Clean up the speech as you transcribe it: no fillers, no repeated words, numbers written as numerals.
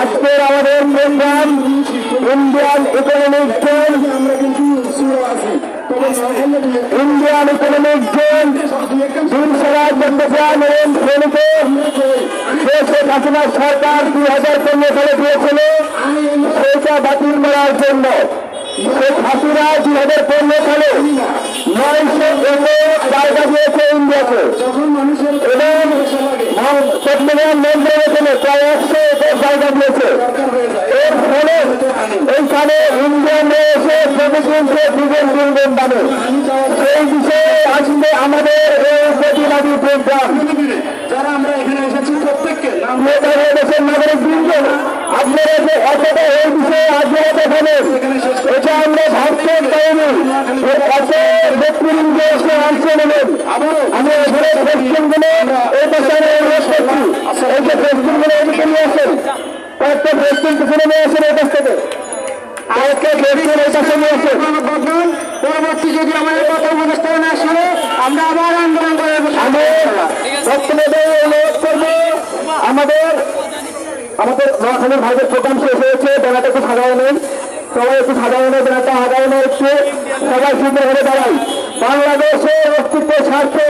আজকের আমাদের programme Indian economic zone, Indian economic zone দূরসরাজ চট্টগ্রাম এবং ফেনীতে শেখ হাসিনা সরকার 2015 সালে দিয়েছিল সেটা বাতিল করার জন্য শেখ হাসিনা 2015 সালে 900 একর জায়গা দিয়েছে ইন্ডিয়াকে এবং চট্টগ্রাম মন্ত্রণালয়ে প্রায় 100 একর জায়গা দিয়েছে। এর ফলে এইখানে ইন্ডিয়ানরা এসে প্রতিদিনকে দ্বিগুণ দামে সেই বিষয়ে আসলে আমাদের এই প্রতিবাদী প্রোগ্রাম যারা আমরা এখানে এসেছি প্রত্যেককে দেশের নাগরিক বৃন্দ আপনারা যে এতটা এই বিষয়ে আগ্রহ দেখাবেন এটা আমরা ভাবতে পারিনি। এত ব্যক্তিবৃন্দ এসে অংশ নেবেন। আমি এখানে প্রেসিডেন্টগুলো এই পাশে অনুরোধ করছি, এই যে প্রেসিডেন্টগুলো এদিকে নিয়ে আসেন, কয়েকটা প্রেসিডেন্ট পিছনে নিয়ে আসেন এই কাছ থেকে, আরেকটা প্রেসিডেন্ট এই পাশে নিয়ে আসেন। পরবর্তী যদি আমাদের কথা উপস্থাপন না শুনে আমরা আবার আন্দোলন করে আমি বক্তব্যে অনুরোধ করবো আমাদের নোয়াখালীর ভাইদের প্রোগ্রাম শেষ হয়েছে, বেলাটা একটু সাজানো নেই, সবাই একটু সাজানো নেই, বেলাটা আগানো একটু সবাই সুন্দর হয়ে দাঁড়াই। বাংলাদেশের অস্তিত্বের স্বার্থে